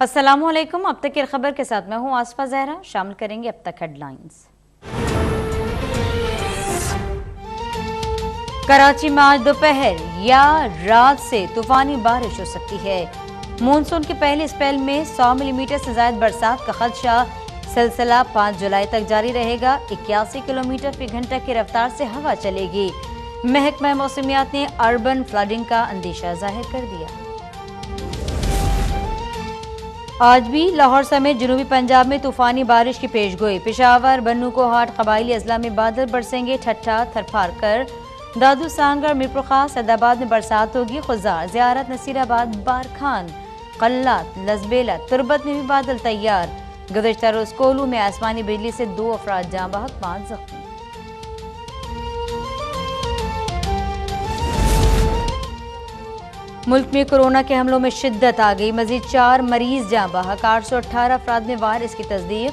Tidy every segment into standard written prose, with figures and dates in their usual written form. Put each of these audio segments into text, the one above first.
अस्सलामुअलैकुम। अब तक की खबर के साथ मैं हूं आसफा जहरा। शामिल करेंगे अब तक हेडलाइंस। कराची में आज दोपहर या रात से तूफानी बारिश हो सकती है। मानसून के पहले स्पेल में 100 मिलीमीटर से ज्यादा बरसात का खदशा। सिलसिला 5 जुलाई तक जारी रहेगा। 81 किलोमीटर फी घंटा की रफ्तार से हवा चलेगी। महकमा मौसमियात ने अर्बन फ्लडिंग का अंदेशा जाहिर कर दिया। आज भी लाहौर समेत जनूबी पंजाब में तूफानी बारिश की पेशगोई। पेशावर, बन्नू कोहाट, कबायली अजला में बादल बरसेंगे। ठट्ठा, थरपारकर, दादू सांगर, मीरपुर खास, सैदाबाद में बरसात होगी। खुजार, ज़ियारत, नसीराबाद, बारखान, कल्लात, लजबेला, तुरबत में भी बादल तैयार। गुज़श्ता रोज कोलू में आसमानी बिजली से 2 अफराद जाँ बहक, 5 जख्मी। मुल्क में कोरोना के हमलों में शिद्दत आ गई। मजीद 4 मरीज जाँ बहक। 818 अफराद में वायरस की तस्दीक।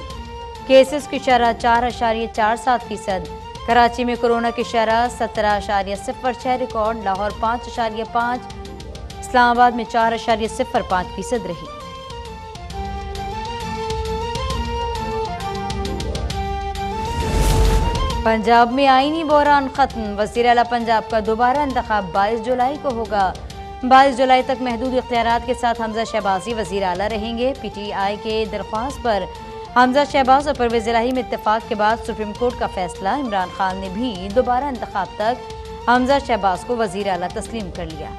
केसेस की शरह 4.47%। कराची में कोरोना की शरह 17.06 रिकॉर्ड। लाहौर 5.5, इस्लामाबाद में 4.05% रही। पंजाब में आईनी बहरान खत्म। वज़ीर आला पंजाब का दोबारा इंतखाब 22 जुलाई को होगा। 22 जुलाई तक महदूद इख्तियारात के साथ हमजा शहबाजी वज़ीर आला रहेंगे। PTI के दरख्वास्त पर हमजा शहबाज और परवेज़ इलाही में इत्तेफाक के बाद सुप्रीम कोर्ट का फैसला। इमरान खान ने भी दोबारा इंतखाब तक हमजा शहबाज को वज़ीर आला तस्लीम कर लिया।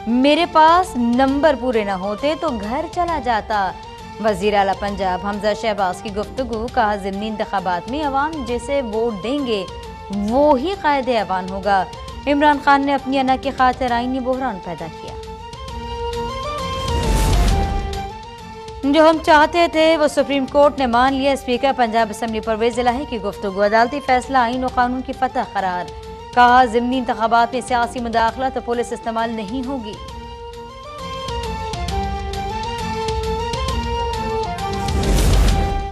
मेरे पास नंबर पूरे न होते तो घर चला जाता। वज़ीर आला पंजाब हमजा शहबाज की गुफ्तगू। कहा, ज़िमनी इंतखाबात में अवाम जैसे वोट देंगे वो ही कायदे ऐवान होगा। इमरान खान ने अपनी अना की खातिर आईनी बहरान पैदा किया। जो हम चाहते थे वो सुप्रीम कोर्ट ने मान लिया। स्पीकर पंजाब असम्बली परवेज़ इलाही की गुफ्तगू। अदालती फैसला आईन और कानून की फतह करार। कहा, ज़िमनी इंतखाबात में सियासी मुदाखलत तो पुलिस इस्तेमाल नहीं होगी।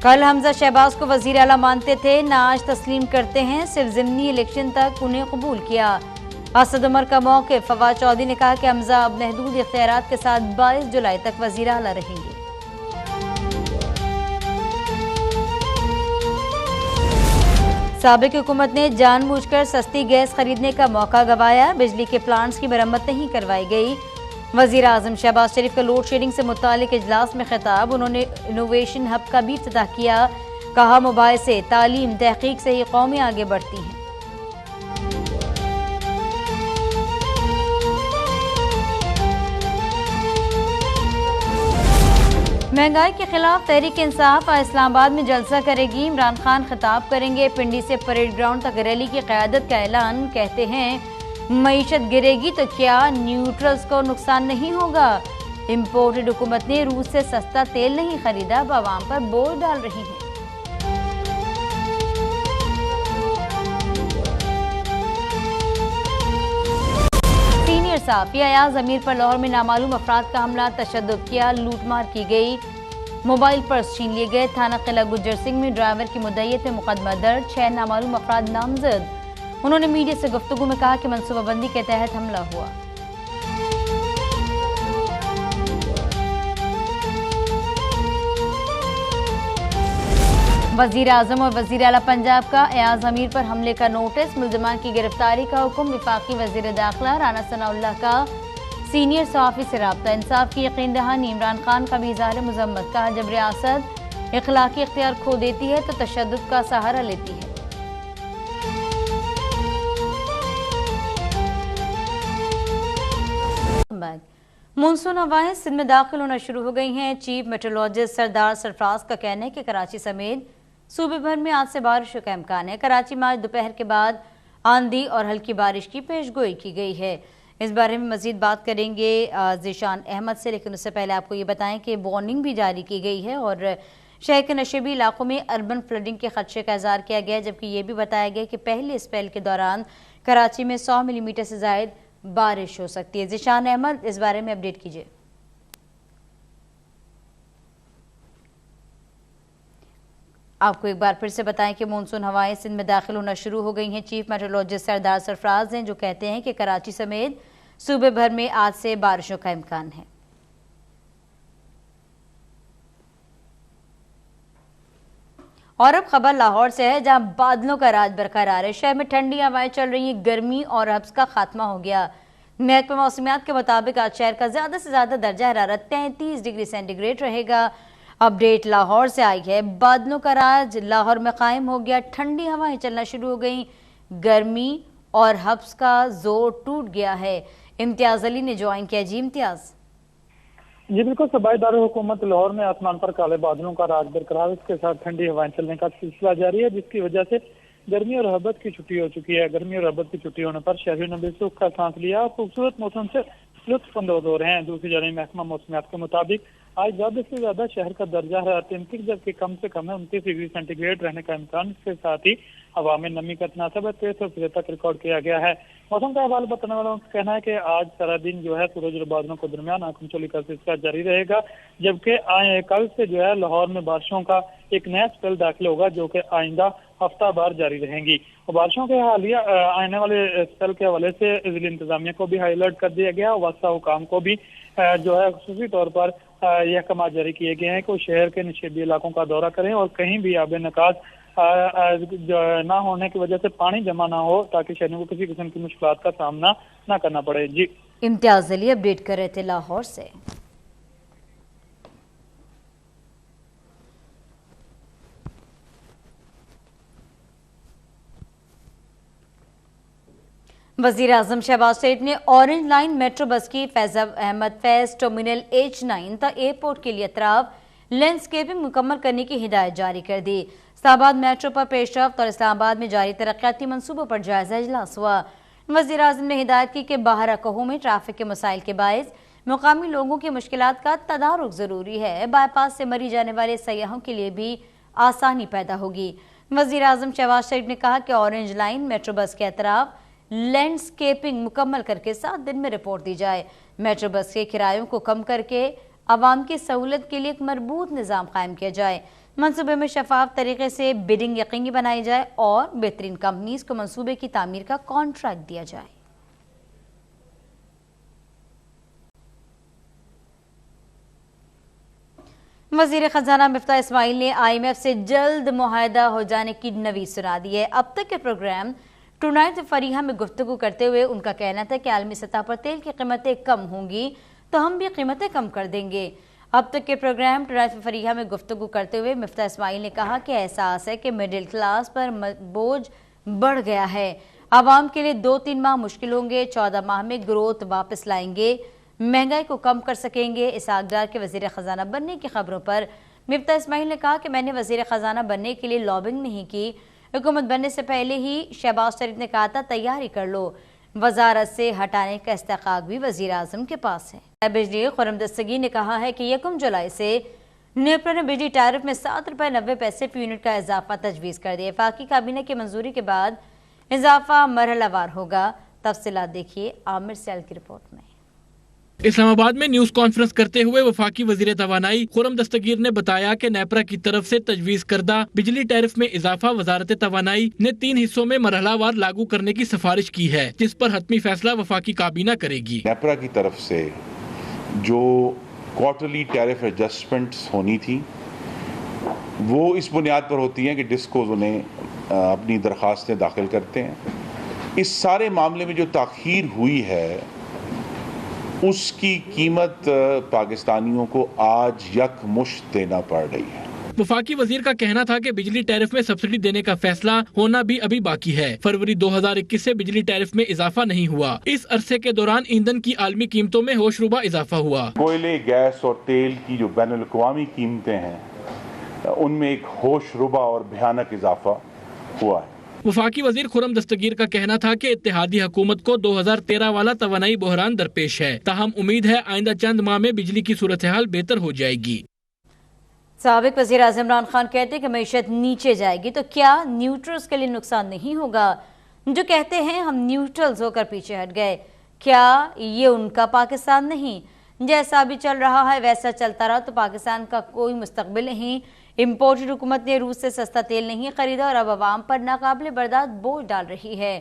कल हमजा शहबाज को वज़ीर आला मानते थे, ना आज तस्लीम करते हैं। सिर्फ ज़िमनी इलेक्शन तक उन्हें कबूल किया। असद उमर का मौक़िफ़। फवाद चौधरी ने कहा कि हमजा अब महदूद इख्तियारात के साथ 22 जुलाई तक वज़ीर आला रहेंगे। साबिक़ हुकूमत ने जानबूझकर सस्ती गैस खरीदने का मौका गंवाया। बिजली के प्लांट्स की मरम्मत नहीं करवाई गई। वज़ीर आज़म शहबाज शरीफ का लोड शेडिंग से मुतालिक इजलास में खिताब। उन्होंने इनोवेशन हब का भी इफ्तिताह किया। कहा, मोबाइल से तालीम तहकीक से ही कौमें आगे बढ़ती हैं। महंगाई के खिलाफ तहरीक इंसाफ इस्लामाबाद में जलसा करेगी। इमरान खान खिताब करेंगे। पिंडी से परेड ग्राउंड तक रैली की क़यादत का ऐलान। कहते हैं, मईशत गिरेगी तो क्या न्यूट्रल्स को नुकसान नहीं होगा। इम्पोर्टेड हुकूमत ने रूस से सस्ता तेल नहीं खरीदा, अब आवाम पर बोझ डाल रही है। सीनियर सहाफ़ी अयाज अमीर पर लाहौर में नामालूम अफराद का हमला। तशद्दुद किया, लूटमार की गई, मोबाइल पर्स छीन लिए गए। थाना किला गुज्जर सिंह में ड्राइवर की मुद्दईयत में मुकदमा दर्ज। 6 नामालूम अफराद नामजद। उन्होंने मीडिया से गुफ्तगू में कहा कि मनसूबाबंदी के तहत हमला हुआ। वज़ीर आज़म और वज़ीर आला पंजाब का अयाज अमीर पर हमले का नोटिस। मुल्ज़िमान की गिरफ्तारी का हुक्म। वफाकी वज़ीर दाखिला राना सनाउल्लाह का सीनियर सहाफ़ी से राब्ता। इंसाफ की यकीन दहानी। इमरान खान का भी इज़हार मज़म्मत। कहा, जब रियासत इखलाकी इख्तियार खो देती है तो तशद्दुद का सहारा लेती है। मानसून हवाएं सिंध में दाखिल होना शुरू हो गई हैं। चीफ मेट्रोलॉजिस्ट सरदार सरफराज का कहना है कि कराची समेत सूबे भर में आज से बारिश का इम्कान है। कराची में आज दोपहर के बाद आंधी और हल्की बारिश की पेशगोई की गई है। इस बारे में मजीद बात करेंगे ज़ीशान अहमद से, लेकिन उससे पहले आपको ये बताएं कि वार्निंग भी जारी की गई है और शहर के नशेबी इलाकों में अर्बन फ्लडिंग के खदशे का इज़हार किया गया है। जबकि ये भी बताया गया कि पहले स्पेल के दौरान कराची में 100 मिलीमीटर से ज़ायद बारिश हो सकती है। ज़ीशान अहमद, इस बारे में अपडेट कीजिए। آپ کو ایک بار پھر سے بتائیں کہ مونسون ہوائیں سندھ میں داخل ہونا شروع ہو گئی ہیں۔ چیف میٹرولوجسٹ سردار سرفراز ہیں جو کہتے ہیں کہ کراچی سمیت صوبے بھر میں آج سے بارشوں کا امکان ہے۔ اور اب خبر لاہور سے ہے جہاں بادلوں کا راج برقرار ہے۔ شہر میں ٹھنڈی ہوائیں چل رہی ہیں، گرمی اور حبس کا خاتمہ ہو گیا۔ محکمہ موسمیات کے مطابق آج شہر کا زیادہ سے زیادہ درجہ حرارت 33 ڈگری سینٹی گریڈ رہے گا۔ اپڈیٹ لاہور سے آئی ہے، بادلوں کا راج لاہور میں قائم ہو گیا، ٹھنڈی ہوائیں چلنا شروع ہو گئیں، گرمی اور حبس کا زور ٹوٹ گیا ہے۔ امتیاز علی نے جوائن کیا۔ جی امتیاز۔ جی بالکل، صوبائی دارالحکومت لاہور میں آسمان پر کالے بادلوں کا راج برقرار، اس کے ساتھ ٹھنڈی ہوائیں چلنے کا سلسلہ جاری ہے، جس کی وجہ سے گرمی اور رحبت کی چھٹی ہو چکی ہے۔ گرمی اور رحبت کی چھٹی ہونے پر شہریوں نے بے سکھ کا سانس لیا اور خوبصورت موسم سے لطف اندوز ہو رہے ہیں۔ دوسری جانب محکمہ موسمیات کے مطابق آج زیادہ سے زیادہ شہر کا درجہ حرارت 33 جبکہ کم سے کم 29 ڈگری سینٹی گریڈ رہنے کا امکان، اس کے ساتھ ہی ہوا میں نمی کا تناسب 63% تک ریکارڈ کیا گیا ہے۔ موسم کا حوالہ بتانے والوں کا کہنا ہے کہ آج سارا دن جو ہے سورج اور بادلوں کے درمیان آنکھوں چولی کا سلسلہ جاری رہے گا، جبکہ کل سے جو ہے لاہور میں بارشوں کا ایک نیا اسپیل داخل ہوگا جو کہ آئندہ ہفتہ بار جاری رہیں گی۔ بارشوں کے حالیہ آنے والے اسپیل کے حوالے سے ضلع انتظامیہ کو بھی ہائی الرٹ کر دیا گیا، واسطہ حکام کو بھی جو ہے خصوصی طور پر یہ احکامات جاری کیے گئے ہیں کہ وہ شہر کے نشیبی علاقوں کا دورہ کریں اور کہیں بھی آب نکاس نہ ہونے کی وجہ سے پانی جمع نہ ہو تاکہ شہریوں کو کسی قسم کی مشکلات کا سامنا نہ کرنا پڑے۔ جی امتیاز علی اپڈیٹ کر رہے تھے لاہور سے۔ وزیر اعظم شہباز شریف نے اورنج لائن میٹرو بس کی فیض احمد فیض ٹرمینل H9 تا ایئرپورٹ کے لیے اطراف لینڈسکیپنگ مکمل کرنے کی ہدایت جاری کر دی۔ اسلام آباد میٹرو پر پیش رفت اور اسلام آباد میں جاری ترقیاتی منصوبوں پر جائزہ اجلاس ہوا۔ وزیر اعظم نے ہدایت کی کہ باہر کوہوں میں ٹریفک کے مسائل کے باعث مقامی لوگوں کی مشکلات کا تدارک ضروری ہے۔ بائی پاس سے مری جانے والے سیاحوں کے لیے بھی آسانی پیدا ہوگی۔ وزیر اعظم شہباز شریف نے کہا کہ اورنج لائن میٹرو بس کے اطراف لینڈسکیپنگ مکمل کر کے 7 دن میں رپورٹ دی جائے۔ میٹرو بس کے کرایوں کو کم کر کے عوام کی سہولت کے لیے ایک مربوط نظام قائم کیا جائے۔ منصوبے میں شفاف طریقے سے بڈنگ یقینی بنائی جائے اور بہترین کمپنیز کو منصوبے کی تعمیر کا کانٹریکٹ دیا جائے۔ وزیر خزانہ مفتاح اسماعیل نے IMF سے جلد معاہدہ ہو جانے کی نوید سنا دی ہے۔ اب تک کے پروگرام ٹونائٹ فریحہ میں گفتگو کرتے ہوئے ان کا کہنا تھا کہ عالمی سطح پر تیل کی قیمتیں کم ہوں گی تو ہم بھی قیمتیں کم کر دیں گے۔ اب تک کے پروگرام ٹونائٹ فریحہ میں گفتگو کرتے ہوئے مفتاح اسماعیل نے کہا کہ احساس ہے کہ مڈل کلاس پر بوجھ بڑھ گیا ہے، عوام کے لیے 2-3 ماہ مشکل ہوں گے، 14 ماہ میں گروتھ واپس لائیں گے، مہنگائی کو کم کر سکیں گے۔ اسحاق ڈار کے وزیر خزانہ بننے کی خبروں پر مفتاح اسماعیل نے کہا کہ میں نے وزیر خزانہ بننے کے لیے لابنگ نہیں کی، حکومت بننے سے پہلے ہی شہباز شریف نے کہا تھا تیاری کر لو۔ وزارت سے ہٹانے کا استحقاق بھی وزیر اعظم کے پاس ہے۔ بجلی خرم دستگیر نے کہا ہے کہ 1 جولائی سے نیپرا نے بجلی ٹیرف میں 7.90 فی یونٹ کا اضافہ تجویز کر دیا۔ وفاقی کابینہ کی منظوری کے بعد اضافہ مرحلہ وار ہوگا۔ تفصیلات دیکھیے عامر سیال کی رپورٹ میں۔ اسلام آباد میں نیوز کانفرنس کرتے ہوئے وفاقی وزیر توانائی خرم دستگیر نے بتایا کہ نیپرا کی طرف سے تجویز کردہ بجلی ٹیرف میں اضافہ وزارت توانائی نے 3 حصوں میں مرحلہ وار لاگو کرنے کی سفارش کی ہے، جس پر حتمی فیصلہ وفاقی کابینہ کرے گی۔ نیپرا کی طرف سے جو کوارٹرلی ٹیرف ایڈجسٹمنٹس ہونی تھی وہ اس بنیاد پر ہوتی ہیں کہ ڈسکوز انہیں اپنی درخواستیں داخل کرتے ہیں۔ اس سارے معاملے میں جو تاخیر ہوئی ہے اس کی قیمت پاکستانیوں کو آج یک مشت دینا پڑ رہی ہے۔ وفاقی وزیر کا کہنا تھا کہ بجلی ٹیرف میں سبسڈی دینے کا فیصلہ ہونا بھی ابھی باقی ہے۔ فروری 2021 سے بجلی ٹیرف میں اضافہ نہیں ہوا۔ اس عرصے کے دوران ایندھن کی عالمی قیمتوں میں ہوش ربا اضافہ ہوا۔ کوئلے، گیس اور تیل کی جو بین الاقوامی قیمتیں ہیں ان میں ایک ہوش ربا اور بھیانک اضافہ ہوا ہے۔ وفاقی وزیر خرم دستگیر کا کہنا تھا کہ اتحادی حکومت کو 2013 والا توانائی بحران درپیش ہے، تاہم امید ہے آئندہ چند ماہ میں بجلی کی صورتحال بہتر ہو جائے گی۔ سابق وزیر اعظم عمران خان کہتے ہیں کہ معیشت نیچے جائے گی تو کیا نیوٹرلز کے لیے نقصان نہیں ہوگا؟ جو کہتے ہیں ہم نیوٹرلز ہو کر پیچھے ہٹ گئے، کیا یہ ان کا پاکستان نہیں؟ جیسا بھی چل رہا ہے ویسا چلتا رہا تو پاکستان کا کوئی مستقبل نہیں۔ इम्पोर्टेड हुकूमत ने रूस से सस्ता तेल नहीं खरीदा और अब अवाम पर नाकाबिले बर्दाश्त बोझ डाल रही है।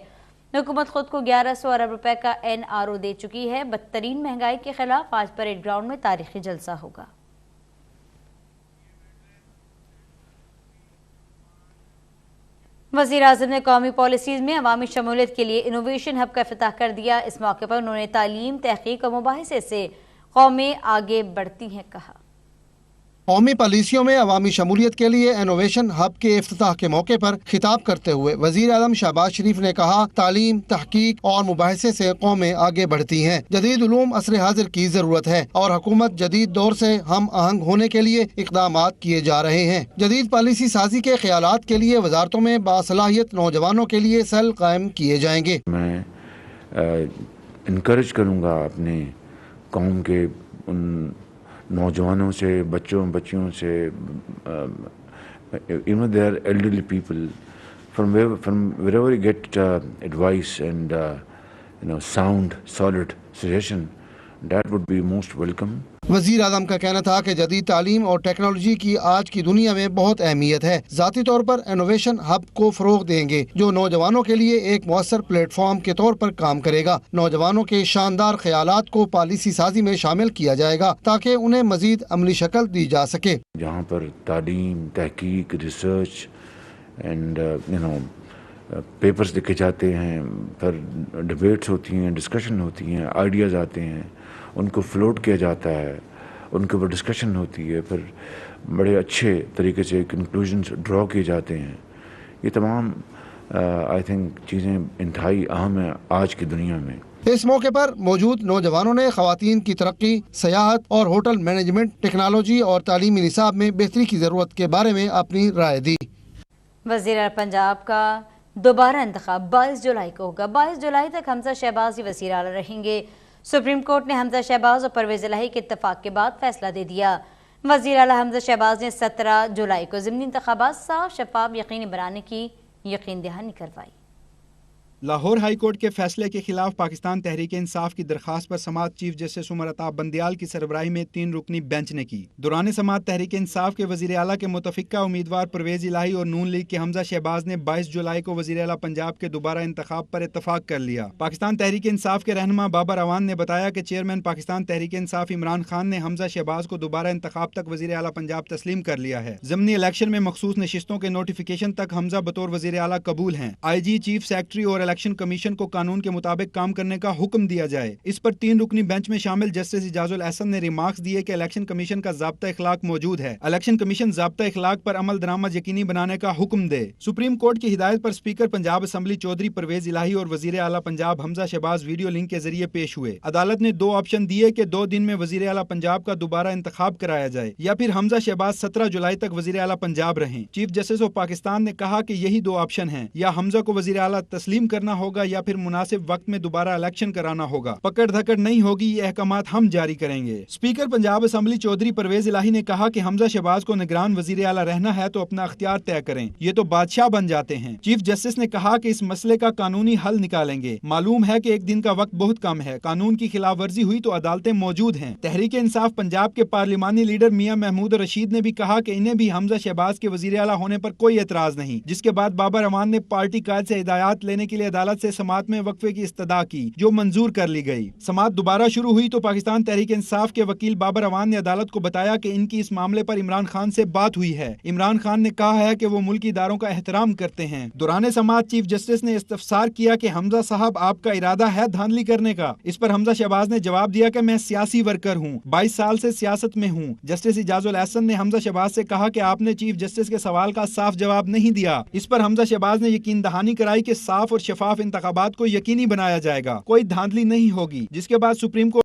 हुकूमत खुद को 1100 अरब रुपए का NRO दे चुकी है। बदतरीन महंगाई के खिलाफ आज परेड ग्राउंड में तारीखी जलसा होगा। वज़ीर आज़म ने कौमी पॉलिसीज़ में अवामी शमूलियत के लिए इनोवेशन हब का इफ्तिताह कर दिया। इस मौके पर उन्होंने तालीम, तहकीक और मुबाहिसे से कौमें आगे बढ़ती हैं कहा। कौमी पॉलिसियों में अवामी शमूलियत के लिए इनोवेशन हब के इफ्तिताह के मौके पर खिताब करते हुए वज़ीर आज़म शहबाज शरीफ ने कहा, तालीम, तहकीक और मुबाहिसे से कौमें आगे बढ़ती हैं। जदीद उलूम असर हाजिर की जरूरत है और हुकूमत जदीद दौर से हम आहंग होने के लिए इक़दामात किए जा रहे हैं। जदीद पॉलिसी साजी के ख्यालात के लिए वजारतों में बासलाहियत नौजवानों के लिए सेल कायम किए जाएंगे। मैं इनकरेज करूँगा अपने कौम के उन नौजवानों से, बच्चियों से, even they are elderly people, from wherever you get advice and sound, solid suggestion, that would be most welcome. वज़ीर आज़म का कहना था कि जदीद तालीम और टेक्नोलॉजी की आज की दुनिया में बहुत अहमियत है। ज़ाती तौर पर इनोवेशन हब को फ़रोग़ देंगे जो नौजवानों के लिए एक मौसर प्लेटफॉर्म के तौर पर काम करेगा। नौजवानों के शानदार ख्यालात को पॉलिसी साजी में शामिल किया जाएगा ताकि उन्हें मज़ीद अमली शक्ल दी जा सके। जहाँ पर तालीम, तहकीक, रिसर्च एंड पेपर्स लिखे जाते हैं, फिर डिबेट्स होती हैं, डिस्कशन होती हैं, आइडियाज़ आते हैं, उनको फ्लोट किया जाता है, उनके ऊपर डिस्कशन होती है, फिर बड़े अच्छे तरीके से कंक्लूजन्स ड्रॉ किए जाते हैं। ये तमाम आई थिंक चीज़ें इंतहाई अहम हैं आज की दुनिया में। इस मौके पर मौजूद नौजवानों ने ख़वातीन की तरक्की, सयाहत और होटल मैनेजमेंट, टेक्नोलॉजी और तालीमी निसाब में बेहतरी की ज़रूरत के बारे में अपनी राय दी। वज़ीर पंजाब का दोबारा इंतखाब 22 जुलाई को होगा। 22 जुलाई तक हमजा शहबाज ही वज़ीर आला रहेंगे। सुप्रीम कोर्ट ने हमजा शहबाज और परवेज़ इलाही के इत्तफाक के बाद फैसला दे दिया। वज़ीर आला हमजा शहबाज ने 17 जुलाई को ज़िमनी इंतखाबात साफ शफाफ यकीनी बनाने की यकीन दहानी करवाई। लाहौर हाई कोर्ट के फैसले के खिलाफ पाकिस्तान तहरीक इंसाफ की दरखास्त पर समाअत चीफ जस्टिस उमर अताब बंदियाल की सरबराही में 3 रुकनी बेंच ने की। दौरान समाअत तहरीक इंसाफ के वज़ीर आला के मुतफ़िका उम्मीदवार परवेज़ इलाही और नून लीग के हमजा शहबाज ने 22 जुलाई को वज़ीर आला पंजाब के दोबारा इंतखाब पर इत्तफाक कर लिया। पाकिस्तान तहरीक इंसाफ के रहनुमा बाबर अवान ने बताया कि चेयरमैन पाकिस्तान तहरीक इंसाफ इमरान खान ने हमजा शहबाज को दोबारा इंतखाब तक वज़ीर आला पंजाब तस्लीम कर लिया है। ज़िमनी इलेक्शन में मखसूस नशिस्तों के नोटिफिकेशन तक हमजा बतौर वज़ीर आला कबूल हैं। IG, चीफ सेक्रेटरी और इलेक्शन कमीशन को कानून के मुताबिक काम करने का हुक्म दिया जाए। इस पर 3 रुकनी बेंच में शामिल जस्टिस इजाजुल एहसन ने रिमार्क्स दिए कि इलेक्शन कमीशन का ज़ाब्ता इखलाक मौजूद है। इलेक्शन कमीशन ज़ाब्ता इखलाक पर अमल दरामद यकीनी बनाने का हुक्म दे। सुप्रीम कोर्ट की हिदायत पर स्पीकर पंजाब असम्बली चौधरी परवेज़ इलाही और वज़ीर आला पंजाब हमजा शहबाज वीडियो लिंक के जरिए पेश हुए। अदालत ने 2 ऑप्शन दिए कि 2 दिन में वज़ीर आला पंजाब का दोबारा इंतखाब कराया जाए या फिर हमजा शहबाज 17 जुलाई तक वज़ीर आला पंजाब रहें। चीफ जस्टिस ऑफ पाकिस्तान ने कहा कि यही 2 ऑप्शन हैं, या हमजा को वज़ीर आला तस्लीम करना होगा या फिर मुनासिब वक्त में दोबारा इलेक्शन कराना होगा। पकड़ धकड़ नहीं होगी, ये अहकामात हम जारी करेंगे। स्पीकर पंजाब असम्बली चौधरी परवेज़ इलाही ने कहा कि हमजा शहबाज को निगरान वज़ीर आला रहना है तो अपना अख्तियार तय करें, ये तो बादशाह बन जाते हैं। चीफ जस्टिस ने कहा कि इस मसले का कानूनी हल निकालेंगे। मालूम है कि 1 दिन का वक्त बहुत कम है, कानून की खिलाफ वर्जी हुई तो अदालतें मौजूद हैं। तहरीक इंसाफ पंजाब के पार्लिमानी लीडर मियां महमूद रशीद ने भी कहा कि इन्हें भी हमजा शहबाज के वज़ीर आला होने पर कोई एतराज नहीं, जिसके बाद बाबर अमान ने पार्टी कायद से हिदायत लेने के लिए अदालत से समाअत में वक्फे की इस्तदा की, जो मंजूर कर ली गई। समाअत दोबारा शुरू हुई तो पाकिस्तान तहरीक इंसाफ के वकील बाबर अवान ने अदालत को बताया कि इनकी इस मामले पर इमरान खान से बात हुई है। इमरान खान ने कहा है कि वो मुल्की इदारों का एहतराम करते हैं। दौरान समाअत चीफ जस्टिस ने इस्तफसार किया कि हमजा साहब आपका इरादा है धांधली करने का। इस पर हमजा शहबाज ने जवाब दिया कि मैं सियासी वर्कर हूँ, 22 साल से सियासत में हूँ। जस्टिस इजाजुल एहसन ने हमजा शहबाज से कहा कि आपने चीफ जस्टिस के सवाल का साफ जवाब नहीं दिया। इस पर हमजा शहबाज ने यकीन दहानी कराई कि साफ और शफाफ इंतखाबात को यकीनी बनाया जाएगा, कोई धांधली नहीं होगी। जिसके बाद सुप्रीम कोर्ट